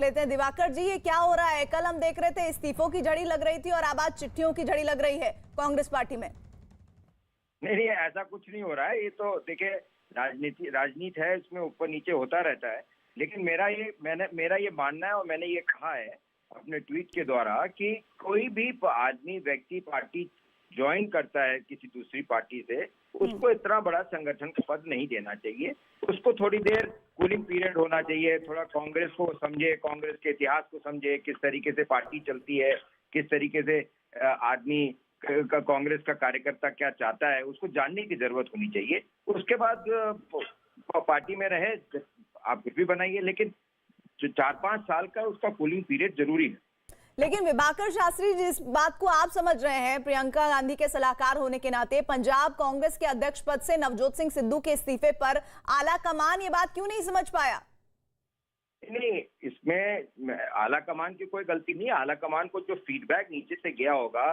लेते हैं। दिवाकर जी, ये क्या हो रहा है? कल हम देख रहे थे इस्तीफों की झड़ी लग रही थी और अब आज चिट्ठियों की झड़ी लग रही है कांग्रेस पार्टी में। नहीं, ऐसा कुछ नहीं हो रहा है। ये तो देखिए, राजनीति है, इसमें ऊपर नीचे होता रहता है। लेकिन मेरा ये मानना है और मैंने ये कहा है अपने ट्वीट के द्वारा कि कोई भी आदमी, व्यक्ति पार्टी ज्वाइन करता है किसी दूसरी पार्टी से, उसको इतना बड़ा संगठन का पद नहीं देना चाहिए। उसको थोड़ी देर कूलिंग पीरियड होना चाहिए, थोड़ा कांग्रेस को समझे, कांग्रेस के इतिहास को समझे, किस तरीके से पार्टी चलती है, किस तरीके से आदमी कांग्रेस का कार्यकर्ता क्या चाहता है, उसको जानने की जरूरत होनी चाहिए। उसके बाद पार्टी में रहे, आप कुछ भी बनाइए, लेकिन जो 4-5 साल का उसका कूलिंग पीरियड जरूरी है। लेकिन विभाकर शास्त्री, जिस बात को आप समझ रहे हैं, प्रियंका गांधी के सलाहकार होने के नाते, पंजाब कांग्रेस के अध्यक्ष पद से नवजोत सिंह सिद्धू के इस्तीफे पर आला कमान ये बात क्यों नहीं समझ पाया? नहीं, इसमें आला कमान की कोई गलती नहीं है। आला कमान को जो फीडबैक नीचे से गया होगा,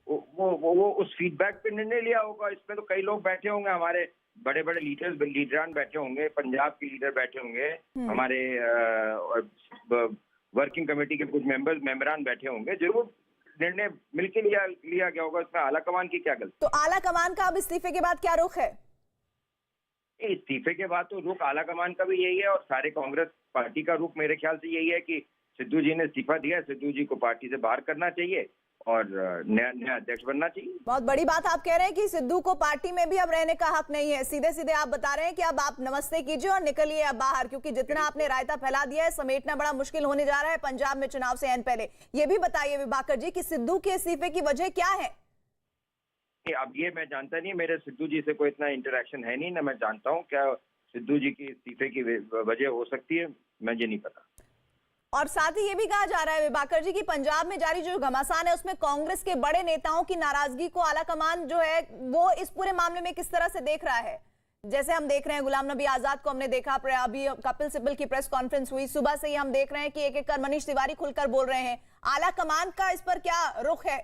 वो उस फीडबैक पे निर्णय लिया होगा। इसमें तो कई लोग बैठे होंगे, हमारे बड़े बड़े लीडरान बैठे होंगे, पंजाब के लीडर बैठे होंगे, हमारे वर्किंग कमेटी के कुछ मेंबरान बैठे होंगे। जरूर निर्णय मिलकर लिया गया होगा। इसमें आला कमान की क्या गलती? तो आला कमान का अब इस्तीफे के बाद क्या रुख है? इस्तीफे के बाद तो रुख आला कमान का भी यही है और सारे कांग्रेस पार्टी का रुख मेरे ख्याल से यही है कि सिद्धू जी ने इस्तीफा दिया, सिद्धू जी को पार्टी से बाहर करना चाहिए और नया अध्यक्ष बनना चाहिए। बहुत बड़ी बात आप कह रहे हैं कि सिद्धू को पार्टी में भी अब रहने का हक नहीं है। सीधे सीधे आप बता रहे हैं कि अब आप नमस्ते कीजिए और निकलिए अब बाहर, क्योंकि जितना आपने रायता फैला दिया है, समेटना बड़ा मुश्किल होने जा रहा है पंजाब में चुनाव से पहले। ये भी बताइए विभाकर जी कि सिद्धू के इस्तीफे की वजह क्या है? अब ये मैं जानता नहीं, मेरे सिद्धू जी से कोई इतना इंटरेक्शन है नहीं, ना मैं जानता हूँ क्या सिद्धू जी की इस्तीफे की वजह हो सकती है, मुझे नहीं पता। और साथ ही ये भी कहा जा रहा है विभाकर जी कि पंजाब में जारी जो घमासान है उसमें कांग्रेस के बड़े नेताओं की नाराजगी को आला कमान जो है वो इस पूरे मामले में किस तरह से देख रहा है? जैसे हम देख रहे हैं गुलाम नबी आजाद को हमने देखा, अभी कपिल सिब्बल की प्रेस कॉन्फ्रेंस हुई, सुबह से ही हम देख रहे हैं कि एक एक कर मनीष तिवारी खुलकर बोल रहे हैं। आला कमान का इस पर क्या रुख है?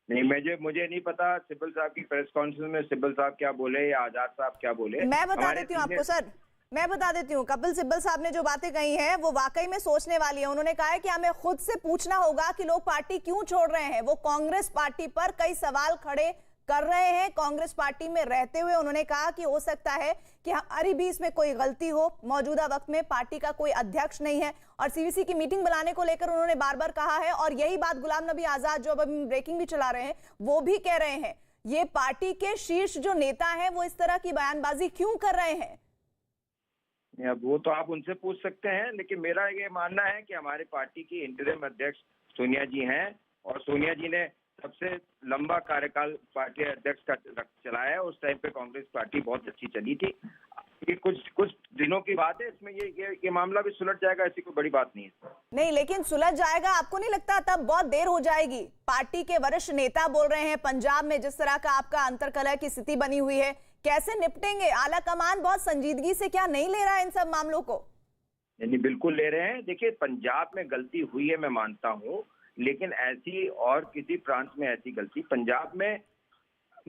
नहीं, मुझे नहीं पता सिब्बल साहब की प्रेस कॉन्फ्रेंस में सिब्बल साहब क्या बोले या आजाद साहब क्या बोले। मैं बता देती हूँ आपको सर, मैं बता देती हूँ। कपिल सिब्बल साहब ने जो बातें कही हैं वो वाकई में सोचने वाली है। उन्होंने कहा है कि हमें खुद से पूछना होगा कि लोग पार्टी क्यों छोड़ रहे हैं। वो कांग्रेस पार्टी पर कई सवाल खड़े कर रहे हैं कांग्रेस पार्टी में रहते हुए। उन्होंने कहा कि हो सकता है कि हमारी भी इसमें कोई गलती हो, मौजूदा वक्त में पार्टी का कोई अध्यक्ष नहीं है और सीवीसी की मीटिंग बुलाने को लेकर उन्होंने बार बार कहा है। और यही बात गुलाम नबी आजाद, जो अब ब्रेकिंग भी चला रहे हैं, वो भी कह रहे हैं। ये पार्टी के शीर्ष जो नेता है वो इस तरह की बयानबाजी क्यों कर रहे हैं? अब वो तो आप उनसे पूछ सकते हैं, लेकिन मेरा ये मानना है कि हमारे पार्टी की इंटरिम अध्यक्ष सोनिया जी हैं और सोनिया जी ने सबसे लंबा कार्यकाल पार्टी अध्यक्ष का चलाया है। उस टाइम पे कांग्रेस पार्टी बहुत अच्छी चली थी। ये कुछ दिनों की बात है, इसमें ये मामला भी सुलझ जाएगा, ऐसी कोई बड़ी बात नहीं है। नहीं, लेकिन सुलझ जाएगा आपको नहीं लगता? तब बहुत देर हो जाएगी। पार्टी के वरिष्ठ नेता बोल रहे हैं, पंजाब में जिस तरह का आपका अंतर्कलह की स्थिति बनी हुई है, कैसे निपटेंगे? आला कमान बहुत संजीदगी से क्या नहीं ले रहा है इन सब मामलों को? नहीं, बिल्कुल ले रहे हैं। देखिए, पंजाब में गलती हुई है, मैं मानता हूँ, लेकिन ऐसी और किसी प्रांत में ऐसी गलती पंजाब में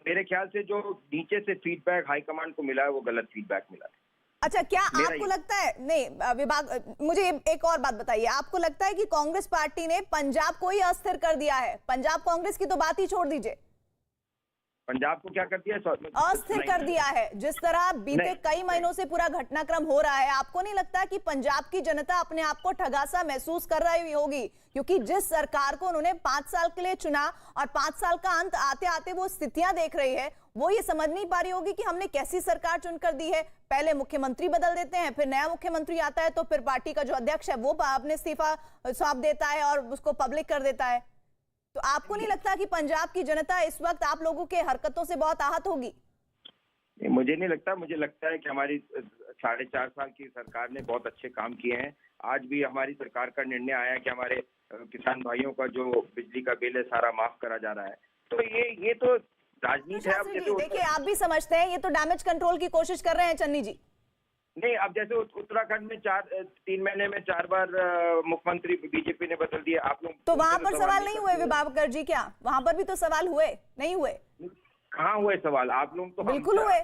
मेरे ख्याल से जो नीचे से फीडबैक हाईकमांड को मिला है वो गलत फीडबैक मिला है। अच्छा, क्या आपको लगता है? नहीं विभाग, मुझे एक और बात बताइए, आपको लगता है कि कांग्रेस पार्टी ने पंजाब को ही अस्थिर कर दिया है? पंजाब कांग्रेस की तो बात ही छोड़ दीजिए, पंजाब को क्या कर दिया? अस्थिर कर दिया है। जिस तरह बीते कई महीनों से पूरा घटनाक्रम हो रहा है, आपको नहीं लगता कि पंजाब की जनता अपने आप को ठगासा महसूस कर रही होगी? क्योंकि जिस सरकार को उन्होंने 5 साल के लिए चुना और 5 साल का अंत आते आते वो स्थितियां देख रही है, वो ये समझ नहीं पा रही होगी कि हमने कैसी सरकार चुनकर दी है। पहले मुख्यमंत्री बदल देते हैं, फिर नया मुख्यमंत्री आता है, तो फिर पार्टी का जो अध्यक्ष है वो अपने इस्तीफा सौंप देता है और उसको पब्लिक कर देता है। तो आपको नहीं लगता कि पंजाब की जनता इस वक्त आप लोगों के हरकतों से बहुत आहत होगी? मुझे नहीं लगता। मुझे लगता है कि हमारी 4.5 साल की सरकार ने बहुत अच्छे काम किए हैं। आज भी हमारी सरकार का निर्णय आया है कि हमारे किसान भाइयों का जो बिजली का बिल है सारा माफ करा जा रहा है। तो ये तो राजनीति है। अब देखिए, आप भी समझते हैं ये तो डैमेज कंट्रोल की कोशिश कर रहे हैं चन्नी जी। नहीं, अब जैसे उत्तराखंड में 3 महीने में 4 बार मुख्यमंत्री बीजेपी ने बदल दिया। आप लोग तो वहां पर सवाल नहीं हुए विभाकर जी? क्या वहां पर भी तो सवाल हुए? नहीं हुए? कहाँ हुए सवाल? आप लोग तो बिल्कुल हुए।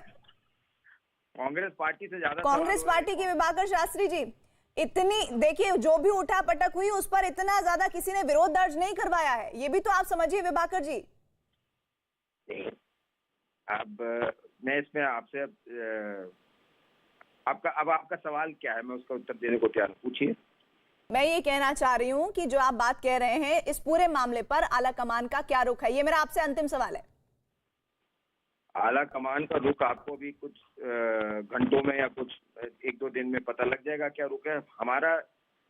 कांग्रेस पार्टी से ज्यादा कांग्रेस पार्टी के विभाकर शास्त्री जी, इतनी देखिए, जो भी उठा पटक हुई उस पर इतना ज्यादा किसी ने विरोध दर्ज नहीं करवाया है, ये भी तो आप समझिए विभाकर जी। अब मैं इसमें आपसे आपका सवाल क्या है, मैं उसका उत्तर देने को तैयार हूं, पूछिए। मैं ये कहना चाह रही हूं कि जो आप बात कह रहे हैं इस पूरे मामले पर आला कमान का क्या रुख है, ये मेरा आपसे अंतिम सवाल है। आला कमान का रुख आपको भी कुछ घंटों में या कुछ एक दो दिन में पता लग जाएगा क्या रुख है।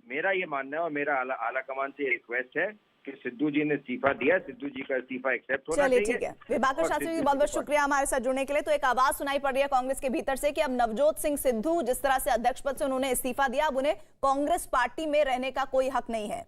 मेरा ये मानना है और मेरा आला कमान से रिक्वेस्ट है कि सिद्धू जी ने इस्तीफा दिया, सिद्धू जी का इस्तीफा एक्सेप्ट होना चाहिए। चलिए ठीक है, विभाकर शास्त्री जी बहुत बहुत शुक्रिया हमारे साथ जुड़ने के लिए। तो एक आवाज सुनाई पड़ रही है कांग्रेस के भीतर से कि अब नवजोत सिंह सिद्धू जिस तरह से अध्यक्ष पद से उन्होंने इस्तीफा दिया, अब उन्हें कांग्रेस पार्टी में रहने का कोई हक नहीं है।